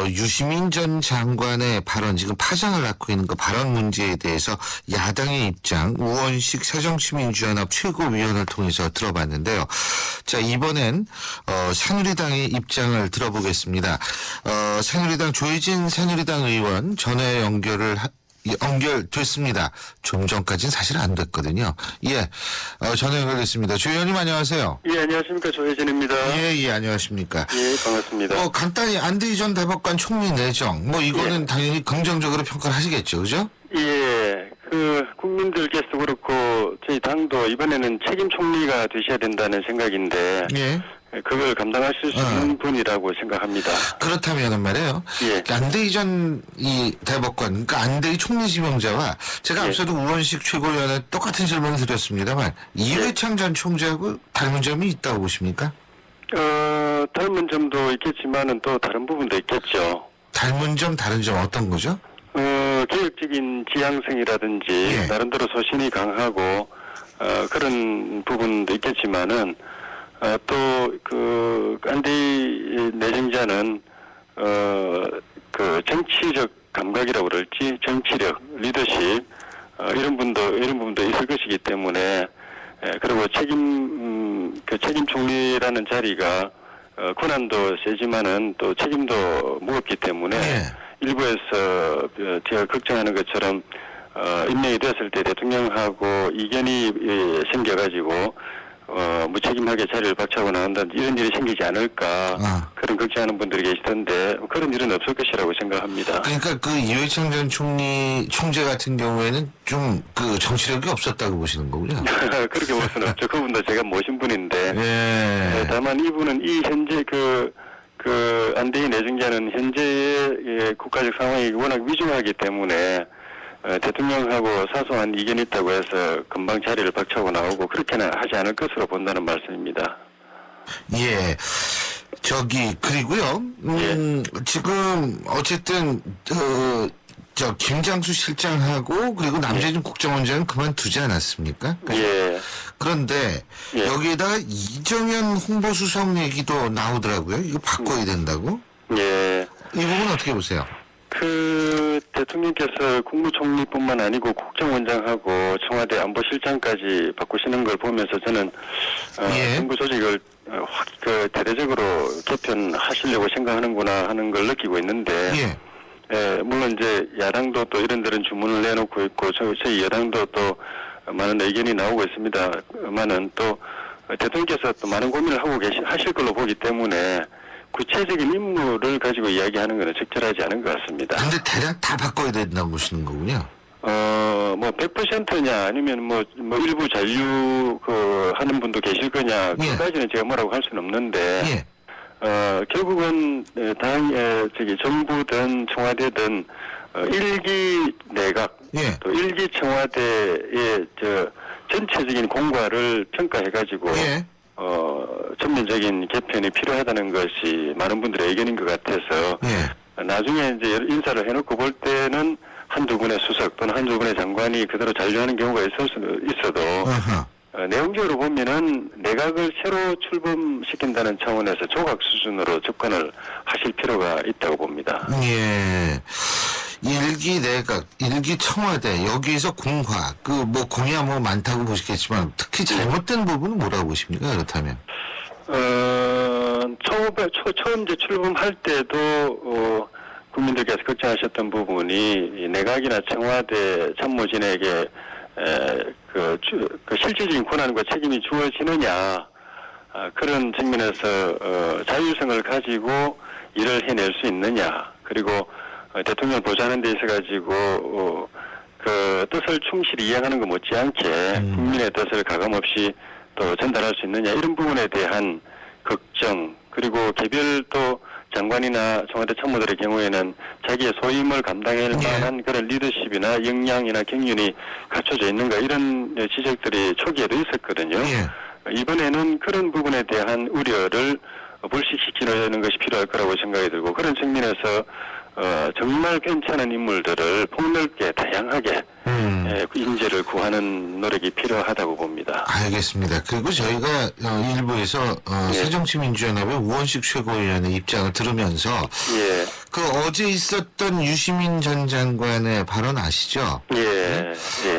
유시민 전 장관의 발언, 지금 파장을 낳고 있는 그 발언 문제에 대해서 야당의 입장, 우원식 새정치민주연합 최고위원을 통해서 들어봤는데요. 자, 이번엔 새누리당의 입장을 들어보겠습니다. 새누리당 조혜진 새누리당 의원 전화 연결됐습니다. 좀 전까지는 사실 안 됐거든요. 예, 전화 연결됐습니다. 조 의원님 안녕하세요. 예, 안녕하십니까. 조혜진입니다. 예, 안녕하십니까. 예, 반갑습니다. 간단히 안대희 전 대법관 총리 내정, 이거는 당연히 긍정적으로 평가를 하시겠죠, 그죠? 예, 국민들께서 그렇고 저희 당도 이번에는 책임 총리가 되셔야 된다는 생각인데 예. 그걸 감당하실 수 있는 분이라고 생각합니다. 그렇다면은 말이에요. 예. 안대희 전 대법관, 그러니까 안대희 총리 지명자와 제가 앞서도 우원식 최고위원에 똑같은 질문을 드렸습니다만 이회창 전 총재하고 닮은 점이 있다고 보십니까? 닮은 점도 있겠지만은 또 다른 부분도 있겠죠. 닮은 점, 다른 점 어떤 거죠? 개혁적인 지향성이라든지 나름대로 소신이 강하고 그런 부분도 있겠지만은 또 안대희 내정자는 정치적 감각이라고 그럴지 정치력, 리더십 이런 부분도 있을 것이기 때문에 그리고 책임 총리라는 자리가 권한도 세지만은 또 책임도 무겁기 때문에 일부에서 제가 걱정하는 것처럼 임명이 되었을 때 대통령하고 이견이 생겨가지고 무책임하게 자리를 박차고 나온다든지 이런 일이 생기지 않을까 그런 걱정하는 분들이 계시던데 그런 일은 없을 것이라고 생각합니다. 그러니까 그 이회창 전 총재 같은 경우에는 좀 그 정치력이 없었다고 보시는 거군요. 그렇게 볼 수는 없죠. 그분도 제가 모신 분인데 예. 다만 이분은 이 현재 그 안대희 내정자는 현재의 국가적 상황이 워낙 위중하기 때문에 대통령하고 사소한 이견이 있다고 해서 금방 자리를 박차고 나오고 그렇게는 하지 않을 것으로 본다는 말씀입니다. 예. 그리고요, 지금, 어쨌든, 김장수 실장하고, 그리고 남재준 국정원장은 그만두지 않았습니까? 예. 그런데, 예. 여기에다가 이정현 홍보수석 얘기도 나오더라고요. 이거 바꿔야 된다고? 예. 이 부분 어떻게 보세요? 대통령께서 국무총리뿐만 아니고 국정원장하고 청와대 안보실장까지 바꾸시는 걸 보면서 저는 예. 정부 조직을 대대적으로 개편하시려고 생각하는구나 하는 걸 느끼고 있는데 물론 이제 야당도 또 이런저런 주문을 내놓고 있고 저희 여당도 또 많은 의견이 나오고 있습니다만은 또 대통령께서 또 많은 고민을 하고 하실 걸로 보기 때문에 구체적인 인물을 가지고 이야기하는 것은 적절하지 않은 것 같습니다. 근데 대략 다 바꿔야 된다고 보시는 거군요. 100%냐 아니면 일부 잔류 하는 분도 계실 거냐 예. 그까지는 제가 뭐라고 할 수는 없는데 결국은 정부든 청와대든 일기 내각 또 일기 청와대의 전체적인 공과를 평가해가지고 전면적인 개편이 필요하다는 것이 많은 분들의 의견인 것 같아서 나중에 이제 인사를 해놓고 볼 때는 한두 분의 수석 또는 한두 분의 장관이 그대로 잔류하는 경우가 있을 수는 있어도 내용적으로 보면은 내각을 새로 출범시킨다는 차원에서 조각 수준으로 접근을 하실 필요가 있다고 봅니다. 예. 일기 내각, 일기 청와대, 여기에서 공화, 공야 많다고 보시겠지만, 특히 잘못된 부분은 뭐라고 보십니까, 그렇다면? 처음 이제 출범할 때도, 국민들께서 걱정하셨던 부분이, 내각이나 청와대 참모진에게, 실질적인 권한과 책임이 주어지느냐, 그런 측면에서, 자율성을 가지고 일을 해낼 수 있느냐, 그리고, 대통령을 보좌하는 데 있어가지고, 뜻을 충실히 이행하는 것 못지않게 국민의 뜻을 가감없이 또 전달할 수 있느냐, 이런 부분에 대한 걱정, 그리고 개별 또 장관이나 청와대 참모들의 경우에는 자기의 소임을 감당할 만한 그런 리더십이나 역량이나 경륜이 갖춰져 있는가, 이런 지적들이 초기에도 있었거든요. 이번에는 그런 부분에 대한 우려를 불식시키는 것이 필요할 거라고 생각이 들고, 그런 측면에서 정말 괜찮은 인물들을 폭넓게 다양하게 인재를 구하는 노력이 필요하다고 봅니다. 알겠습니다. 그리고 저희가 일부에서 새정치민주연합의 우원식 최고위원의 입장을 들으면서 어제 있었던 유시민 전 장관의 발언 아시죠?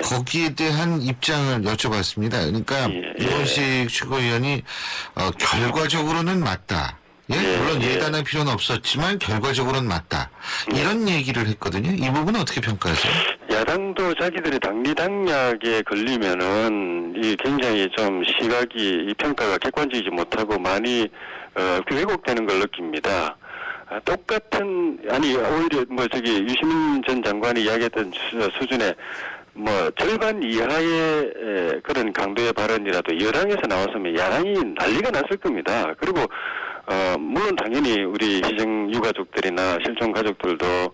거기에 대한 입장을 여쭤봤습니다. 그러니까 우원식 최고위원이 결과적으로는 맞다. 물론 예단할 필요는 없었지만 결과적으로는 맞다. 이런 얘기를 했거든요. 이 부분은 어떻게 평가하세요? 야당도 자기들이 당리당략에 걸리면은 이 굉장히 좀 시각이 이 평가가 객관적이지 못하고 많이 왜곡되는 걸 느낍니다. 오히려 유시민 전 장관이 이야기했던 수준의 절반 이하의 그런 강도의 발언이라도 여당에서 나왔으면 야당이 난리가 났을 겁니다. 그리고 물론 당연히 우리 희생 유가족들이나 실종 가족들도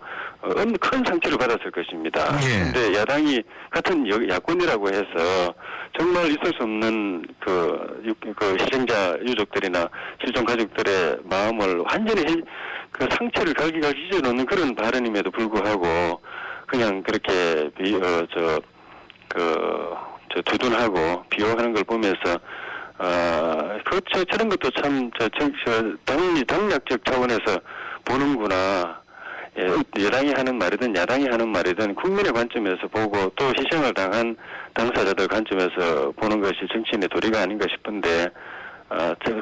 큰 상처를 받았을 것입니다. 그런데 야당이 같은 야권이라고 해서 정말 있을 수 없는 그 희생자 유족들이나 실종 가족들의 마음을 완전히 상처를 갈기갈기 찢어놓는 그런 발언임에도 불구하고 그냥 그렇게 두둔하고 비호하는 걸 보면서 저런 것도 참 당략적 차원에서 보는구나. 여당이 하는 말이든 야당이 하는 말이든 국민의 관점에서 보고 또 희생을 당한 당사자들 관점에서 보는 것이 정치인의 도리가 아닌가 싶은데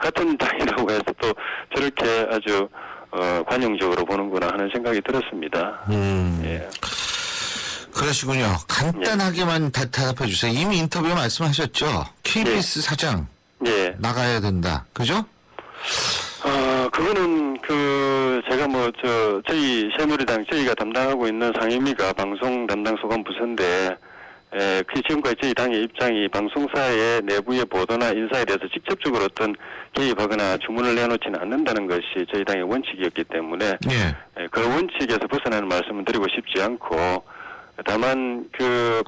같은 당이라고 해서 또 저렇게 아주 관용적으로 보는구나 하는 생각이 들었습니다. 그러시군요. 간단하게만 대답해 주세요. 이미 인터뷰에 말씀하셨죠? KBS 사장 나가야 된다. 그죠? 그거는 제가 저희 새누리당 저희가 담당하고 있는 상임위가 방송 담당 소관부서인데 그 지금까지 저희 당의 입장이 방송사의 내부의 보도나 인사에 대해서 직접적으로 어떤 개입하거나 주문을 내놓지는 않는다는 것이 저희 당의 원칙이었기 때문에 그 원칙에서 벗어나는 말씀을 드리고 싶지 않고 다만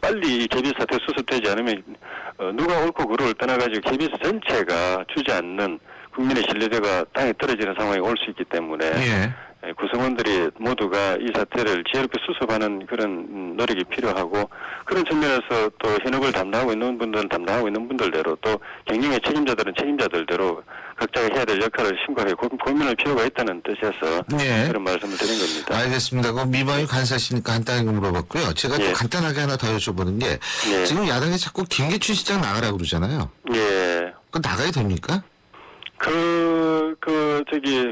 빨리 이 KBS 사태 수습되지 않으면 누가 옳고 그르를 떠나가지고 KBS 전체가 주지 않는 국민의 신뢰도가 땅에 떨어지는 상황이 올 수 있기 때문에 구성원들이 모두가 이 사태를 지혜롭게 수습하는 그런 노력이 필요하고 그런 측면에서 또 현역을 담당하고 있는 분들은 담당하고 있는 분들대로 또 경영의 책임자들은 책임자들대로 각자가 해야 될 역할을 심각하게 고민할 필요가 있다는 뜻에서 그런 말씀을 드린 겁니다. 알겠습니다. 그럼 미방위 간사시니까 간단하게 물어봤고요. 제가 또 간단하게 하나 더 여쭤보는 게 지금 야당이 자꾸 김기춘 시장 나가라고 그러잖아요. 그 나가야 됩니까?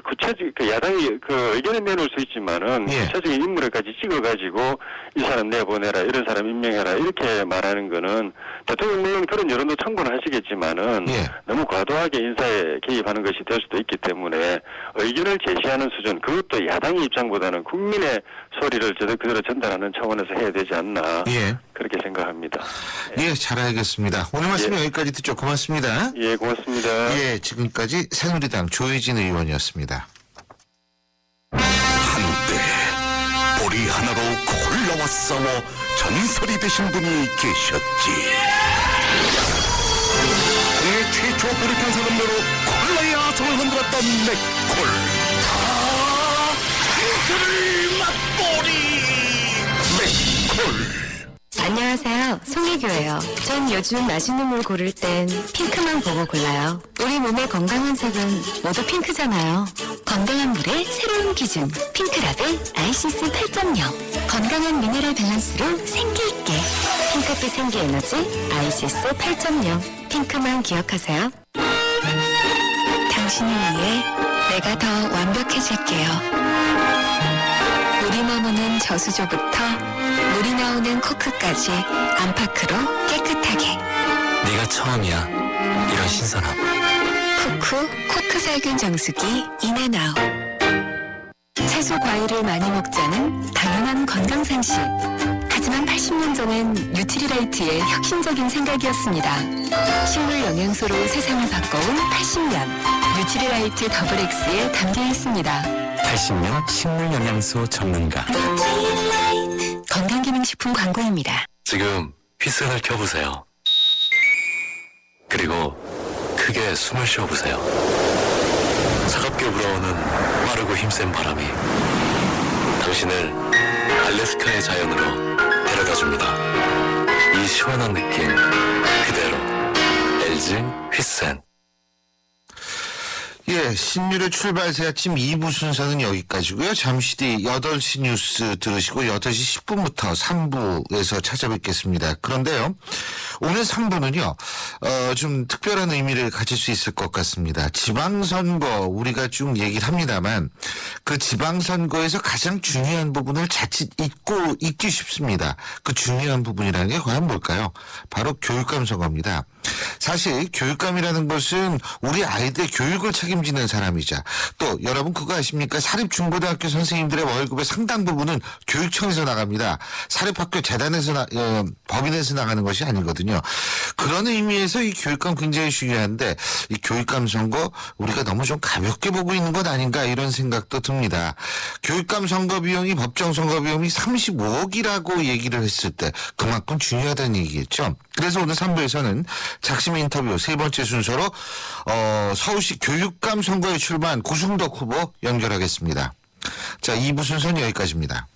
구체적, 야당이 의견을 내놓을 수 있지만은, 구체적인 인물을까지 찍어가지고, 이 사람 내보내라, 이런 사람 임명해라, 이렇게 말하는 거는, 대통령 물론 그런 여론도 참고는 하시겠지만은, 너무 과도하게 인사에 개입하는 것이 될 수도 있기 때문에, 의견을 제시하는 수준, 그것도 야당의 입장보다는 국민의 소리를 그대로 전달하는 차원에서 해야 되지 않나, 그렇게 생각합니다. 잘 알겠습니다. 오늘 말씀 여기까지 듣죠. 고맙습니다. 고맙습니다. 지금까지 새누리당 조혜진 의원이었습니다. 한때 보리 하나로 골라와 싸워 전설이 되신 분이 계셨지. 국내 최초 보리판 산업로로 콜라의 아성을 흔들었던 맥콜. 전설을 맛보리 맥콜. 안녕하세요. 송혜교예요. 전 요즘 맛있는 물 고를 땐 핑크만 보고 골라요. 우리 몸의 건강한 색은 모두 핑크잖아요. 건강한 물의 새로운 기준 핑크라벨 ICC 8.0 건강한 미네랄 밸런스로 생기있게 핑크빛 생기 에너지 ICC 8.0 핑크만 기억하세요. 당신을 위해 내가 더 완벽해질게요. 물이 머무는 저수조부터 물이 나오는 코크까지 안팎으로 깨끗하게. 네가 처음이야. 이런 신선함. 푸쿠 코크 살균 정수기 인앤아웃. 채소 과일을 많이 먹자는 당연한 건강 상식. 하지만 80년 전엔 뉴트리라이트의 혁신적인 생각이었습니다. 식물 영양소로 세상을 바꿔온 80년 뉴트리라이트 더블 X에 담겨 있습니다. 80년 식물 영양소 전문가. 건강기능식품 광고입니다. 지금 휘슬을 켜보세요. 그리고 크게 숨을 쉬어보세요. 차갑게 불어오는 빠르고 힘센 바람이 당신을 알래스카의 자연으로 데려다줍니다. 이 시원한 느낌 그대로 LG 휘센. 신유의 출발 새 아침 2부 순서는 여기까지고요. 잠시 뒤 8시 뉴스 들으시고 8시 10분부터 3부에서 찾아뵙겠습니다. 그런데요, 오늘 3부는요, 좀 특별한 의미를 가질 수 있을 것 같습니다. 지방선거, 우리가 쭉 얘기를 합니다만, 그 지방선거에서 가장 중요한 부분을 자칫 잊기 쉽습니다. 그 중요한 부분이라는 게 과연 뭘까요? 바로 교육감 선거입니다. 사실 교육감이라는 것은 우리 아이들의 교육을 책임지는 사람이자 또 여러분 그거 아십니까? 사립중고등학교 선생님들의 월급의 상당 부분은 교육청에서 나갑니다. 사립학교 재단에서 법인에서 나가는 것이 아니거든요. 그런 의미에서 이 교육감 굉장히 중요한데 이 교육감 선거 우리가 너무 좀 가볍게 보고 있는 것 아닌가 이런 생각도 듭니다. 교육감 선거 비용이 법정 선거 비용이 35억이라고 얘기를 했을 때 그만큼 중요하다는 얘기겠죠. 그래서 오늘 3부에서는 작심 인터뷰 세 번째 순서로 서울시 교육감 선거에 출마한 고승덕 후보 연결하겠습니다. 자, 2부 순서는 여기까지입니다.